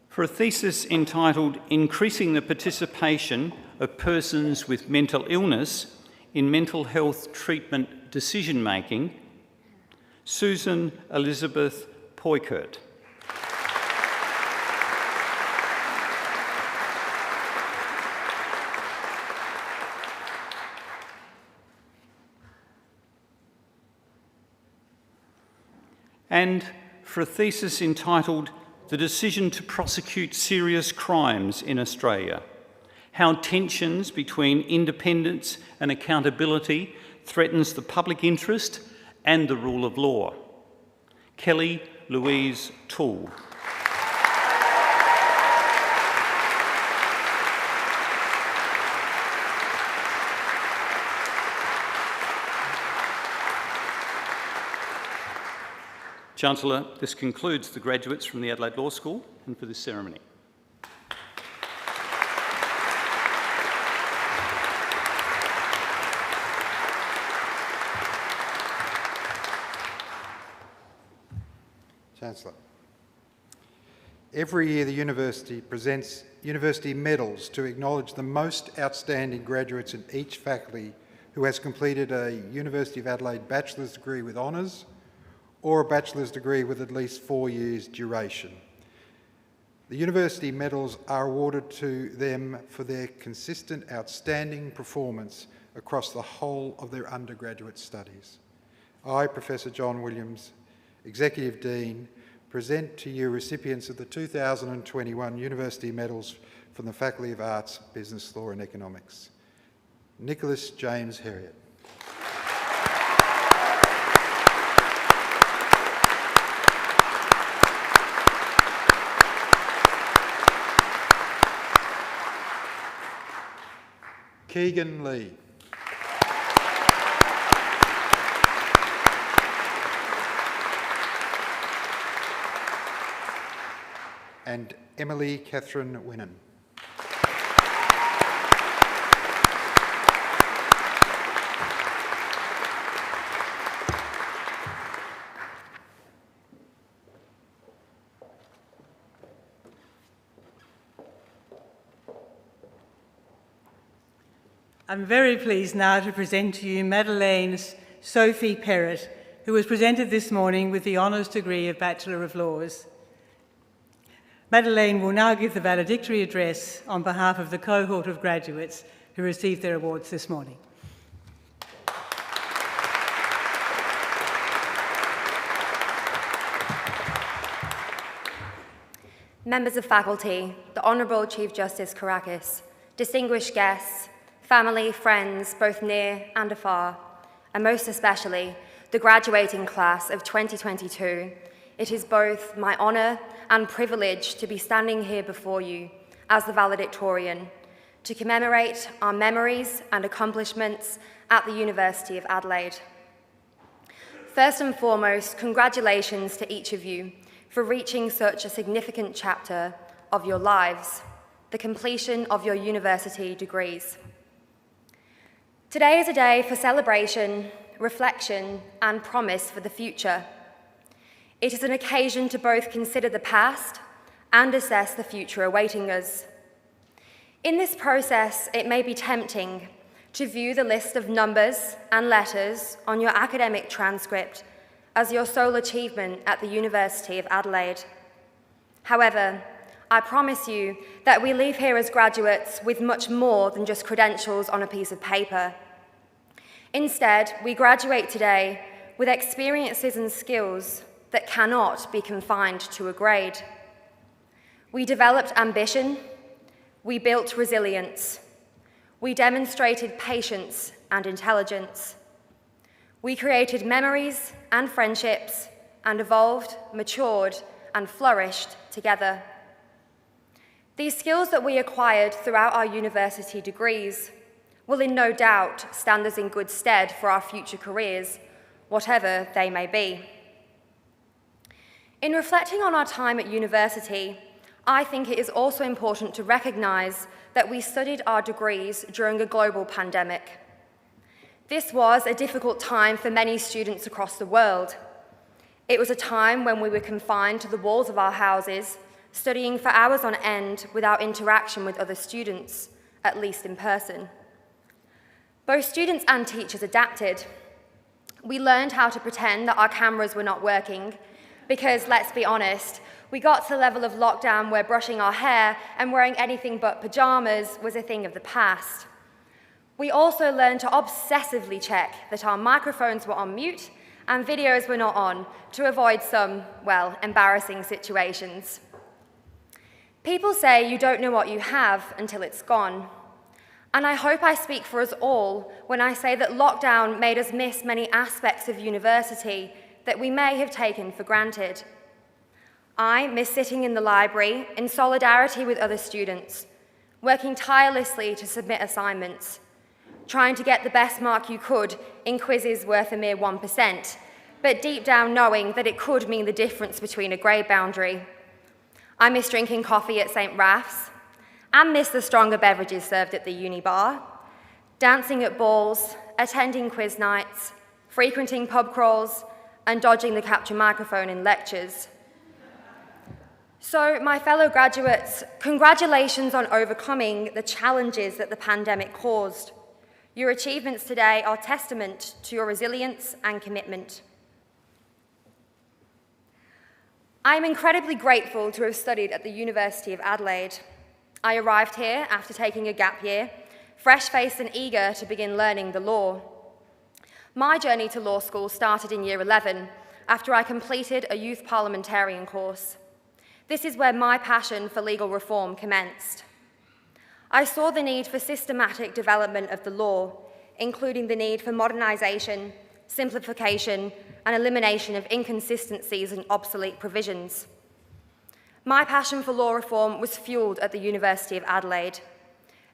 For a thesis entitled Increasing the Participation of Persons with Mental Illness in Mental Health Treatment Decision Making, Susan Elizabeth Poykert. And for a thesis entitled The Decision to Prosecute Serious Crimes in Australia, How Tensions Between Independence and Accountability Threatens the Public Interest and the Rule of Law, Kelly Louise Toole. Chancellor, this concludes the graduates from the Adelaide Law School, and for this ceremony. Chancellor. Every year the University presents University medals to acknowledge the most outstanding graduates in each faculty who has completed a University of Adelaide bachelor's degree with honours or a bachelor's degree with at least 4 years duration. The University medals are awarded to them for their consistent outstanding performance across the whole of their undergraduate studies. I, Professor John Williams, Executive Dean, present to you recipients of the 2021 University Medals from the Faculty of Arts, Business Law and Economics. Nicholas James Herriot. Keegan Lee. And Emily Catherine Winnan. I'm very pleased now to present to you Madeleine Sophie Perrott, who was presented this morning with the honours degree of Bachelor of Laws. Madeleine will now give the valedictory address on behalf of the cohort of graduates who received their awards this morning. Members of faculty, the Honourable Chief Justice Caracas, distinguished guests, family, friends, both near and afar, and most especially the graduating class of 2022, it is both my honour and privilege to be standing here before you as the valedictorian to commemorate our memories and accomplishments at the University of Adelaide. First and foremost, congratulations to each of you for reaching such a significant chapter of your lives, the completion of your university degrees. Today is a day for celebration, reflection, and promise for the future. It is an occasion to both consider the past and assess the future awaiting us. In this process, it may be tempting to view the list of numbers and letters on your academic transcript as your sole achievement at the University of Adelaide. However, I promise you that we leave here as graduates with much more than just credentials on a piece of paper. Instead, we graduate today with experiences and skills that cannot be confined to a grade. We developed ambition, we built resilience, we demonstrated patience and intelligence. We created memories and friendships and evolved, matured, and flourished together. These skills that we acquired throughout our university degrees will in no doubt stand us in good stead for our future careers, whatever they may be. In reflecting on our time at university, I think it is also important to recognise that we studied our degrees during a global pandemic. This was a difficult time for many students across the world. It was a time when we were confined to the walls of our houses, studying for hours on end without interaction with other students, at least in person. Both students and teachers adapted. We learned how to pretend that our cameras were not working because, let's be honest, we got to the level of lockdown where brushing our hair and wearing anything but pyjamas was a thing of the past. We also learned to obsessively check that our microphones were on mute and videos were not on to avoid some, well, embarrassing situations. People say you don't know what you have until it's gone. And I hope I speak for us all when I say that lockdown made us miss many aspects of university that we may have taken for granted. I miss sitting in the library in solidarity with other students, working tirelessly to submit assignments, trying to get the best mark you could in quizzes worth a mere 1%, but deep down knowing that it could mean the difference between a grade boundary. I miss drinking coffee at St. Raph's and miss the stronger beverages served at the uni bar, dancing at balls, attending quiz nights, frequenting pub crawls, and dodging the capture microphone in lectures. So, my fellow graduates, congratulations on overcoming the challenges that the pandemic caused. Your achievements today are testament to your resilience and commitment. I am incredibly grateful to have studied at the University of Adelaide. I arrived here after taking a gap year, fresh-faced and eager to begin learning the law. My journey to law school started in year 11 after I completed a youth parliamentarian course. This is where my passion for legal reform commenced. I saw the need for systematic development of the law, including the need for modernisation, simplification, and elimination of inconsistencies and obsolete provisions. My passion for law reform was fuelled at the University of Adelaide,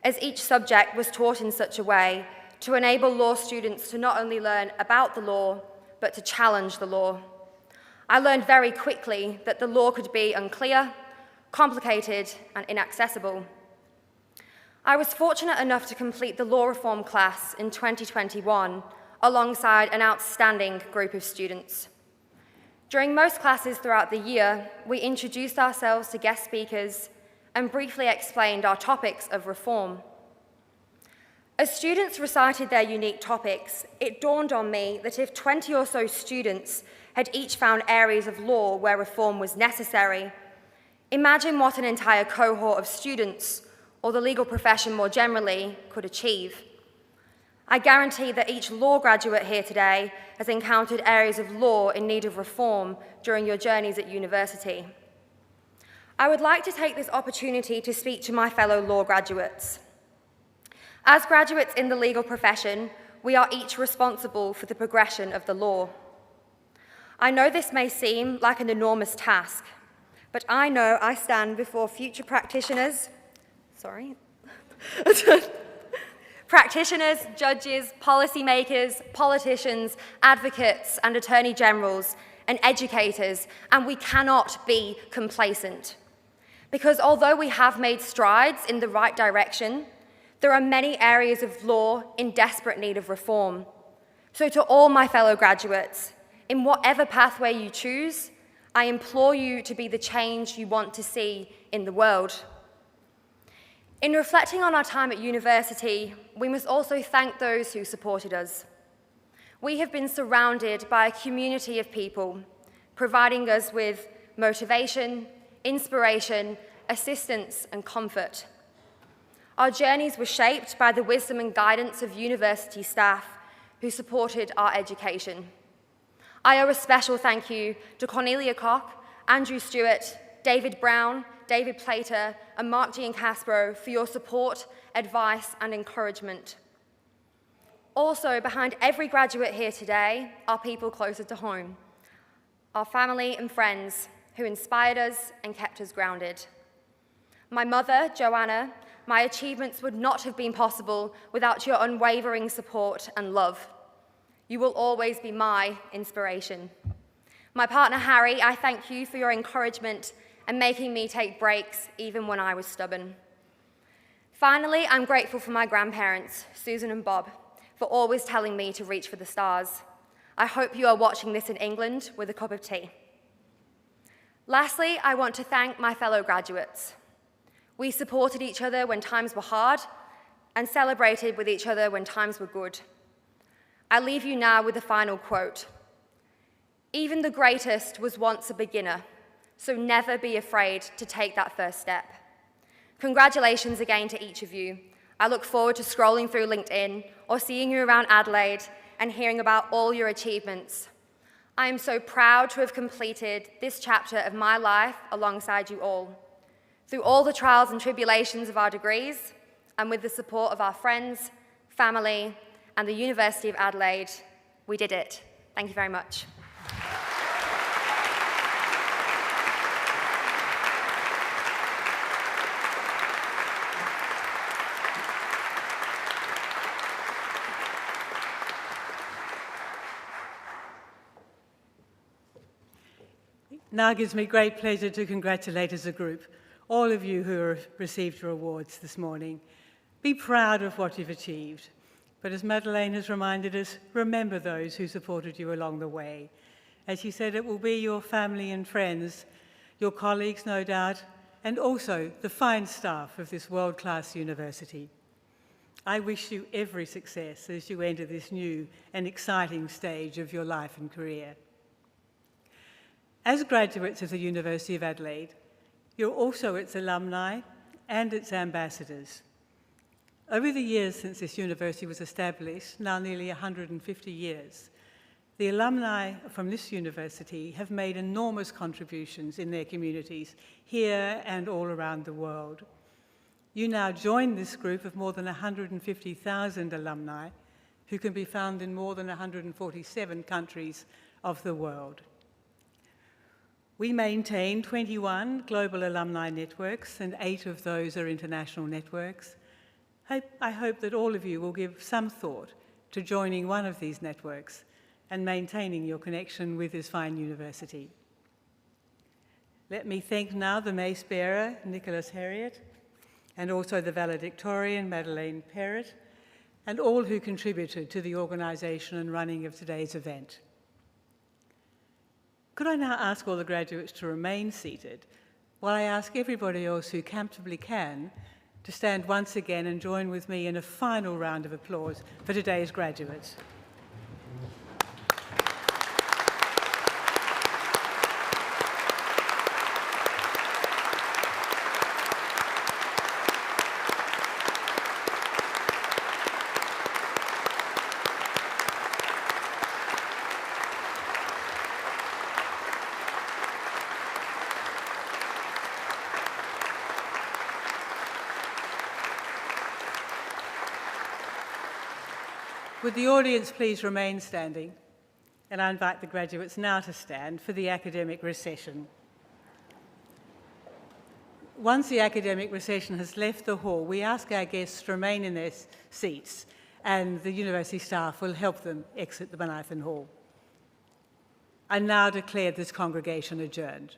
as each subject was taught in such a way to enable law students to not only learn about the law, but to challenge the law. I learned very quickly that the law could be unclear, complicated, and inaccessible. I was fortunate enough to complete the law reform class in 2021 alongside an outstanding group of students. During most classes throughout the year, we introduced ourselves to guest speakers and briefly explained our topics of reform. As students recited their unique topics, it dawned on me that if 20 or so students had each found areas of law where reform was necessary, imagine what an entire cohort of students, or the legal profession more generally, could achieve. I guarantee that each law graduate here today has encountered areas of law in need of reform during your journeys at university. I would like to take this opportunity to speak to my fellow law graduates. As graduates in the legal profession, we are each responsible for the progression of the law. I know this may seem like an enormous task, but I know I stand before future practitioners, practitioners, judges, policymakers, politicians, advocates, and attorney generals, and educators, and we cannot be complacent. Because although we have made strides in the right direction, there are many areas of law in desperate need of reform. So to all my fellow graduates, in whatever pathway you choose, I implore you to be the change you want to see in the world. In reflecting on our time at university, we must also thank those who supported us. We have been surrounded by a community of people, providing us with motivation, inspiration, assistance, and comfort. Our journeys were shaped by the wisdom and guidance of university staff who supported our education. I owe a special thank you to Cornelia Koch, Andrew Stewart, David Brown, David Plater, and Mark Giancastro for your support, advice, and encouragement. Also, behind every graduate here today are people closer to home, our family and friends who inspired us and kept us grounded. My mother, Joanna, my achievements would not have been possible without your unwavering support and love. You will always be my inspiration. My partner, Harry, I thank you for your encouragement and making me take breaks even when I was stubborn. Finally, I'm grateful for my grandparents, Susan and Bob, for always telling me to reach for the stars. I hope you are watching this in England with a cup of tea. Lastly, I want to thank my fellow graduates. We supported each other when times were hard and celebrated with each other when times were good. I leave you now with a final quote. Even the greatest was once a beginner, so never be afraid to take that first step. Congratulations again to each of you. I look forward to scrolling through LinkedIn or seeing you around Adelaide and hearing about all your achievements. I am so proud to have completed this chapter of my life alongside you all. Through all the trials and tribulations of our degrees, and with the support of our friends, family, and the University of Adelaide, we did it. Thank you very much. Now it gives me great pleasure to congratulate as a group all of you who have received your awards this morning. Be proud of what you've achieved, but as Madeleine has reminded us, remember those who supported you along the way. As she said, it will be your family and friends, your colleagues, no doubt, and also the fine staff of this world-class university. I wish you every success as you enter this new and exciting stage of your life and career. As graduates of the University of Adelaide, you're also its alumni and its ambassadors. Over the years since this university was established, now nearly 150 years, the alumni from this university have made enormous contributions in their communities here and all around the world. You now join this group of more than 150,000 alumni who can be found in more than 147 countries of the world. We maintain 21 global alumni networks, and 8 of those are international networks. I hope that all of you will give some thought to joining one of these networks and maintaining your connection with this fine university. Let me thank now the mace bearer, Nicholas Harriott, and also the Valedictorian, Madeleine Perrott, and all who contributed to the organisation and running of today's event. Could I now ask all the graduates to remain seated while I ask everybody else who comfortably can to stand once again and join with me in a final round of applause for today's graduates. Would the audience please remain standing? And I invite the graduates now to stand for the academic recession. Once the academic recession has left the hall, we ask our guests to remain in their seats, and the university staff will help them exit the Bonython Hall. I now declare this congregation adjourned.